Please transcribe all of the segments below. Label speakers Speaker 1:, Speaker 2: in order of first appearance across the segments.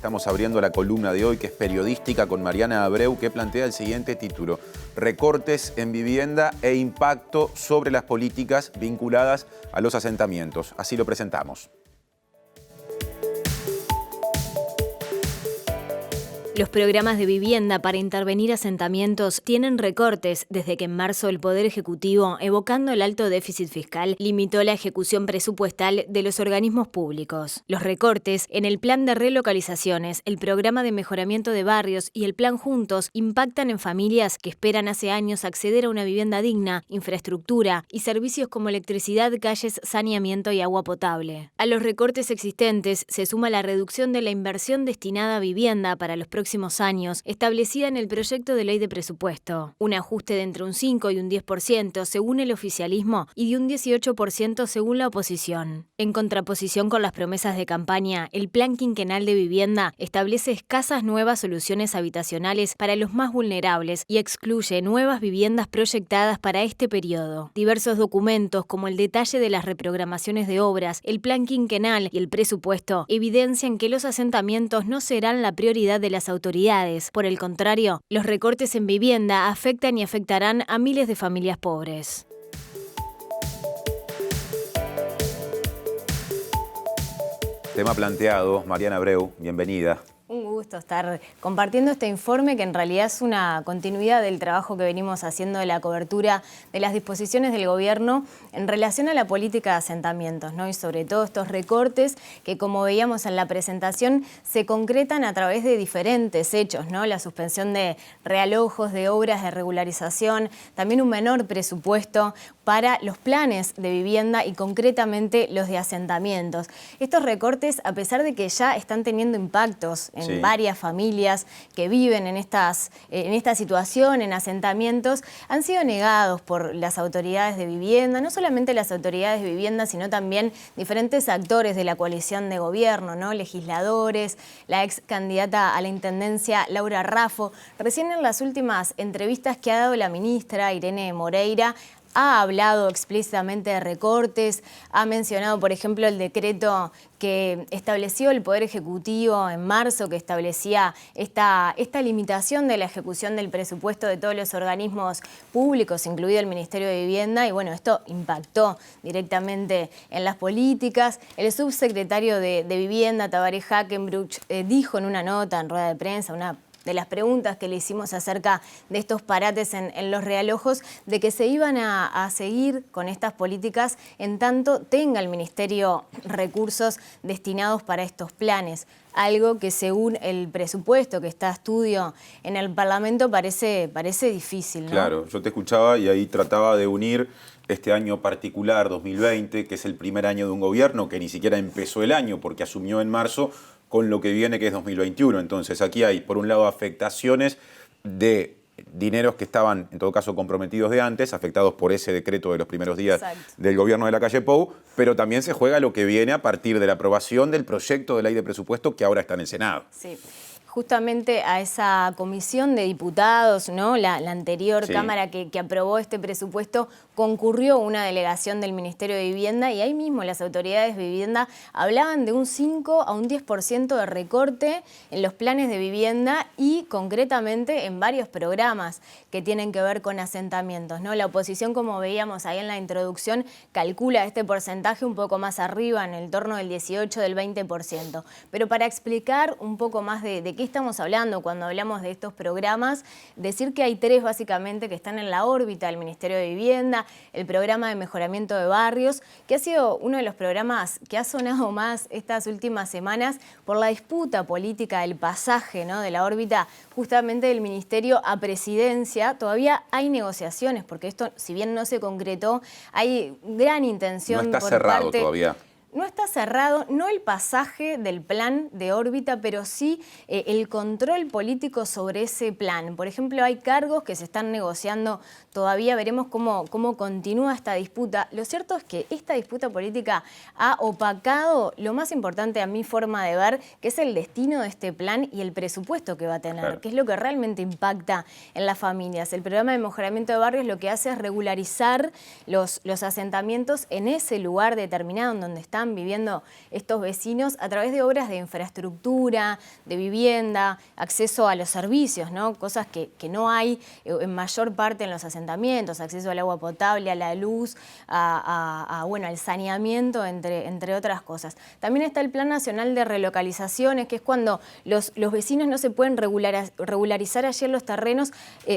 Speaker 1: Estamos abriendo la columna de hoy, que es periodística, con Mariana Abreu, que plantea el siguiente título: recortes en vivienda e impacto sobre las políticas vinculadas a los asentamientos. Así lo presentamos.
Speaker 2: Los programas de vivienda para intervenir asentamientos tienen recortes desde que en marzo el Poder Ejecutivo, evocando el alto déficit fiscal, limitó la ejecución presupuestal de los organismos públicos. Los recortes en el Plan de Relocalizaciones, el Programa de Mejoramiento de Barrios y el Plan Juntos impactan en familias que esperan hace años acceder a una vivienda digna, infraestructura y servicios como electricidad, calles, saneamiento y agua potable. A los recortes existentes se suma la reducción de la inversión destinada a vivienda para los próximos años, establecida en el proyecto de ley de presupuesto. Un ajuste de entre un 5 y un 10% según el oficialismo y de un 18% según la oposición. En contraposición con las promesas de campaña, el Plan Quinquenal de Vivienda establece escasas nuevas soluciones habitacionales para los más vulnerables y excluye nuevas viviendas proyectadas para este periodo. Diversos documentos, como el detalle de las reprogramaciones de obras, el Plan Quinquenal y el presupuesto, evidencian que los asentamientos no serán la prioridad de las autoridades. Por el contrario, los recortes en vivienda afectan y afectarán a miles de familias pobres.
Speaker 1: Tema planteado. Mariana Abreu, bienvenida.
Speaker 2: Un gusto estar compartiendo este informe, que en realidad es una continuidad del trabajo que venimos haciendo de la cobertura de las disposiciones del gobierno en relación a la política de asentamientos, ¿no? Y sobre todo estos recortes que, como veíamos en la presentación, se concretan a través de diferentes hechos, ¿no? La suspensión de realojos, de obras de regularización, también un menor presupuesto para los planes de vivienda y concretamente los de asentamientos. Estos recortes, a pesar de que ya están teniendo impactos en varias familias que viven en esta situación, en asentamientos, han sido negados por las autoridades de vivienda, no solamente las autoridades de vivienda, sino también diferentes actores de la coalición de gobierno, ¿no? Legisladores, la ex candidata a la intendencia Laura Raffo. Recién en las últimas entrevistas que ha dado la ministra Irene Moreira, ha hablado explícitamente de recortes, ha mencionado, por ejemplo, el decreto que estableció el Poder Ejecutivo en marzo, que establecía esta limitación de la ejecución del presupuesto de todos los organismos públicos, incluido el Ministerio de Vivienda, y bueno, esto impactó directamente en las políticas. El subsecretario de Vivienda, Tabaré Hackenbruch, dijo en una nota en rueda de prensa, una de las preguntas que le hicimos acerca de estos parates en los realojos, de que se iban a seguir con estas políticas en tanto tenga el Ministerio recursos destinados para estos planes. Algo que, según el presupuesto que está a estudio en el Parlamento, parece difícil, ¿no?
Speaker 1: Claro, yo te escuchaba y ahí trataba de unir este año particular, 2020, que es el primer año de un gobierno que ni siquiera empezó el año porque asumió en marzo, con lo que viene, que es 2021. Entonces aquí hay, por un lado, afectaciones de dineros que estaban, en todo caso, comprometidos de antes, afectados por ese decreto de los primeros días del gobierno de la calle Pou, pero también se juega lo que viene a partir de la aprobación del proyecto de ley de presupuesto que ahora está en el Senado. Sí.
Speaker 2: Justamente a esa comisión de diputados, ¿no? La anterior Cámara que aprobó este presupuesto, concurrió una delegación del Ministerio de Vivienda y ahí mismo las autoridades de vivienda hablaban de un 5 a un 10% de recorte en los planes de vivienda y concretamente en varios programas que tienen que ver con asentamientos, ¿no? La oposición, como veíamos ahí en la introducción, calcula este porcentaje un poco más arriba, en el torno del 18, del 20%. Pero para explicar un poco más de qué estamos hablando cuando hablamos de estos programas, decir que hay tres básicamente que están en la órbita del Ministerio de Vivienda: el programa de mejoramiento de barrios, que ha sido uno de los programas que ha sonado más estas últimas semanas por la disputa política del pasaje, ¿no? De la órbita justamente del Ministerio a Presidencia. Todavía hay negociaciones, porque esto, si bien no se concretó, hay gran intención.
Speaker 1: No está cerrado todavía.
Speaker 2: No está cerrado, no el pasaje del plan de órbita, pero sí el control político sobre ese plan. Por ejemplo, hay cargos que se están negociando todavía, veremos cómo continúa esta disputa. Lo cierto es que esta disputa política ha opacado lo más importante, a mi forma de ver, que es el destino de este plan y el presupuesto que va a tener, que es lo que realmente impacta en las familias. El programa de mejoramiento de barrios lo que hace es regularizar los asentamientos en ese lugar determinado en donde están están viviendo estos vecinos a través de obras de infraestructura, de vivienda, acceso a los servicios, ¿no? Cosas que no hay en mayor parte en los asentamientos, acceso al agua potable, a la luz, bueno, al saneamiento, entre otras cosas. También está el Plan Nacional de Relocalizaciones, que es cuando los vecinos no se pueden regularizar allí en los terrenos,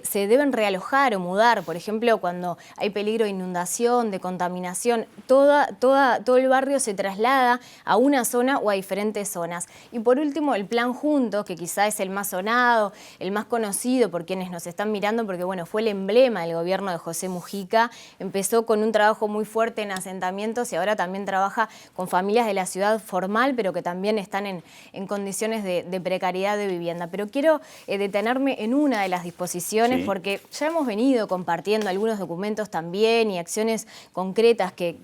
Speaker 2: se deben realojar o mudar. Por ejemplo, cuando hay peligro de inundación, de contaminación, todo el barrio se traslada a una zona o a diferentes zonas. Y por último, el Plan Juntos, que quizá es el más sonado, el más conocido por quienes nos están mirando, porque bueno, fue el emblema del gobierno de José Mujica. Empezó con un trabajo muy fuerte en asentamientos y ahora también trabaja con familias de la ciudad formal, pero que también están en condiciones de precariedad de vivienda. Pero quiero detenerme en una de las disposiciones, sí, porque ya hemos venido compartiendo algunos documentos también y acciones concretas que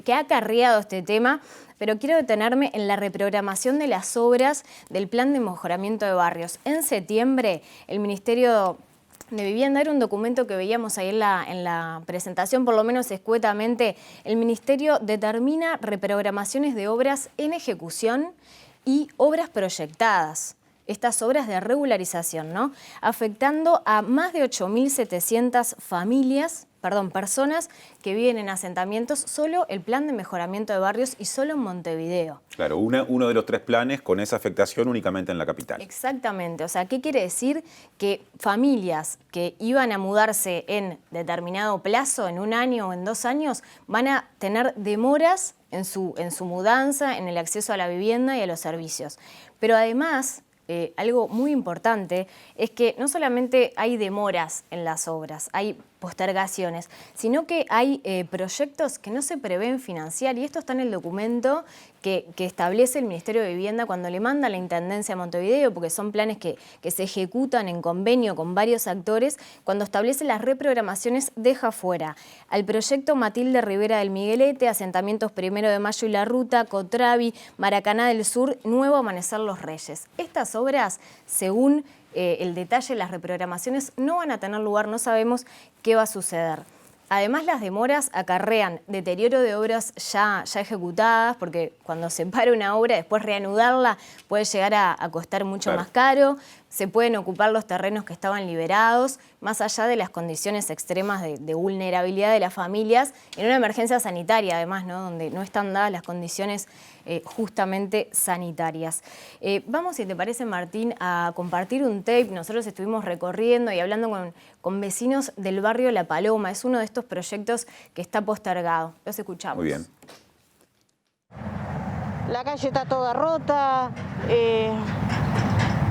Speaker 2: ha acarreado este tema, pero quiero detenerme en la reprogramación de las obras del Plan de Mejoramiento de Barrios. En septiembre, el Ministerio de Vivienda, era un documento que veíamos ahí en la presentación, por lo menos escuetamente, el Ministerio determina reprogramaciones de obras en ejecución y obras proyectadas. Estas obras de regularización, ¿no? Afectando a más de 8.700 personas que viven en asentamientos, solo el Plan de Mejoramiento de Barrios y solo en Montevideo.
Speaker 1: Claro, uno de los 3 planes con esa afectación únicamente en la capital.
Speaker 2: Exactamente, o sea, ¿qué quiere decir? Que familias que iban a mudarse en determinado plazo, en 1 año o en 2 años, van a tener demoras en su mudanza, en el acceso a la vivienda y a los servicios. Pero además, algo muy importante es que no solamente hay demoras en las obras, hay postergaciones, sino que hay proyectos que no se prevén financiar, y esto está en el documento que establece el Ministerio de Vivienda cuando le manda a la Intendencia de Montevideo, porque son planes que se ejecutan en convenio con varios actores. Cuando establece las reprogramaciones, deja fuera al proyecto Matilde Rivera del Miguelete, asentamientos 1 de Mayo y La Ruta, Cotravi, Maracaná del Sur, Nuevo Amanecer Los Reyes. Estas obras, según el detalle de las reprogramaciones, no van a tener lugar, no sabemos qué va a suceder. Además, las demoras acarrean deterioro de obras ya ejecutadas, porque cuando se para una obra, después reanudarla puede llegar a costar mucho más caro. Se pueden ocupar los terrenos que estaban liberados, más allá de las condiciones extremas de vulnerabilidad de las familias, en una emergencia sanitaria, además, ¿no? Donde no están dadas las condiciones justamente sanitarias. Vamos, si te parece, Martín, a compartir un tape. Nosotros estuvimos recorriendo y hablando con vecinos del barrio La Paloma. Es uno de estos proyectos que está postergado. Los escuchamos.
Speaker 1: Muy bien.
Speaker 3: La calle está toda rota.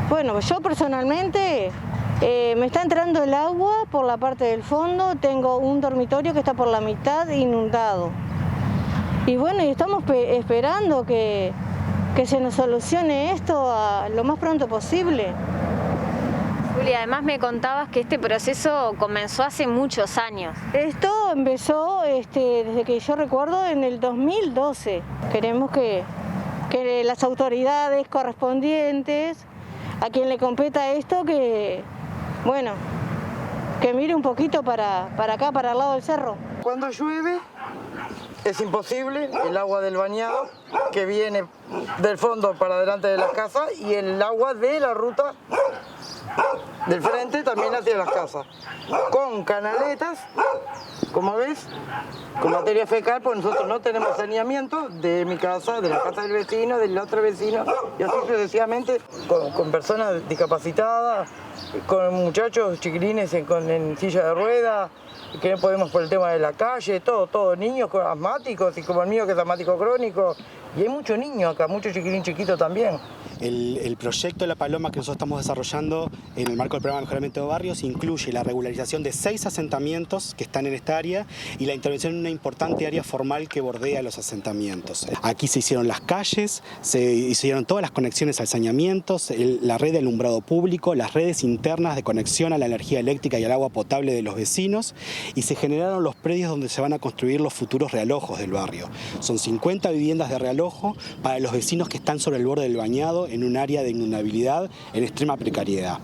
Speaker 3: Bueno, yo personalmente me está entrando el agua por la parte del fondo. Tengo un dormitorio que está por la mitad inundado. Y bueno, y estamos esperando que se nos solucione esto lo más pronto posible.
Speaker 2: Julia, además me contabas que este proceso comenzó hace muchos años.
Speaker 3: Esto empezó desde que yo recuerdo en el 2012. Queremos que las autoridades correspondientes, a quien le competa esto, que mire un poquito para acá, para el lado del cerro.
Speaker 4: Cuando llueve es imposible, el agua del bañado que viene del fondo para delante de las casas y el agua de la ruta del frente también hacia las casas, con canaletas, como ves, con materia fecal, pues nosotros no tenemos saneamiento de mi casa, de la casa del vecino, del otro vecino, y así sucesivamente, con personas discapacitadas, con muchachos chiquilines en silla de ruedas, que no podemos por el tema de la calle, todo, niños asmáticos, y como el mío que es asmático crónico, y hay muchos niños acá, muchos chiquilín chiquitos también.
Speaker 5: El proyecto de La Paloma que nosotros estamos desarrollando en el marco del programa de mejoramiento de barrios incluye la regularización de 6 asentamientos que están en esta área y la intervención en una importante área formal que bordea los asentamientos. Aquí se hicieron las calles, se hicieron todas las conexiones al saneamiento, la red de alumbrado público, las redes internas de conexión a la energía eléctrica y al agua potable de los vecinos, y se generaron los predios donde se van a construir los futuros realojos del barrio. Son 50 viviendas de realojo para los vecinos que están sobre el borde del bañado en un área de inundabilidad en extrema precariedad.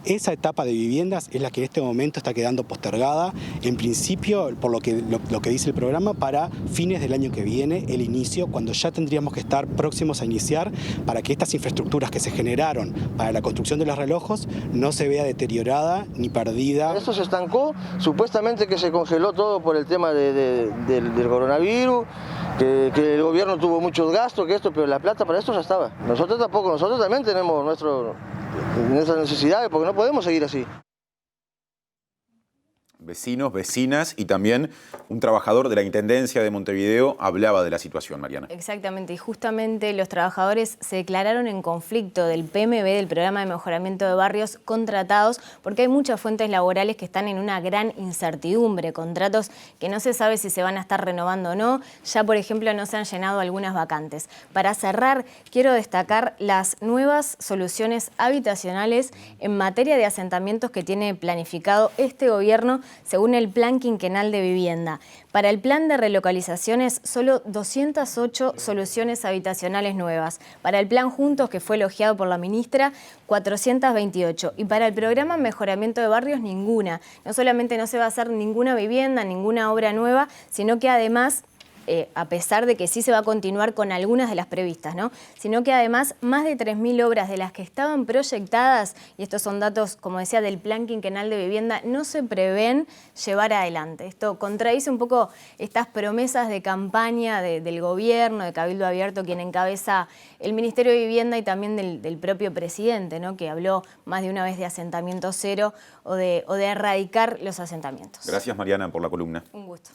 Speaker 5: Esa etapa de viviendas es la que en este momento está quedando postergada, en principio, por lo que dice el programa, para fines del año que viene, el inicio, cuando ya tendríamos que estar próximos a iniciar, para que estas infraestructuras que se generaron para la construcción de los relojos no se vea deteriorada ni perdida.
Speaker 6: Esto se estancó, supuestamente que se congeló todo por el tema del coronavirus, que el gobierno tuvo muchos gastos, pero la plata para esto ya estaba. Nosotros también tenemos nuestras necesidades, porque no podemos seguir así.
Speaker 1: Vecinos, vecinas y también un trabajador de la Intendencia de Montevideo hablaba de la situación, Mariana.
Speaker 2: Exactamente, y justamente los trabajadores se declararon en conflicto del PMB, del Programa de Mejoramiento de Barrios, contratados, porque hay muchas fuentes laborales que están en una gran incertidumbre, contratos que no se sabe si se van a estar renovando o no. Ya, por ejemplo, no se han llenado algunas vacantes. Para cerrar, quiero destacar las nuevas soluciones habitacionales en materia de asentamientos que tiene planificado este gobierno según el Plan Quinquenal de Vivienda. Para el plan de relocalizaciones, solo 208 soluciones habitacionales nuevas. Para el plan Juntos, que fue elogiado por la ministra, 428. Y para el programa Mejoramiento de Barrios, ninguna. No solamente no se va a hacer ninguna vivienda, ninguna obra nueva, sino que además, a pesar de que sí se va a continuar con algunas de las previstas, ¿no? Sino que además más de 3.000 obras de las que estaban proyectadas, y estos son datos, como decía, del Plan Quinquenal de Vivienda, no se prevén llevar adelante. Esto contradice un poco estas promesas de campaña del gobierno, de Cabildo Abierto, quien encabeza el Ministerio de Vivienda, y también del propio presidente, ¿no? Que habló más de una vez de asentamiento cero o de erradicar los asentamientos.
Speaker 1: Gracias, Mariana, por la columna.
Speaker 2: Un gusto.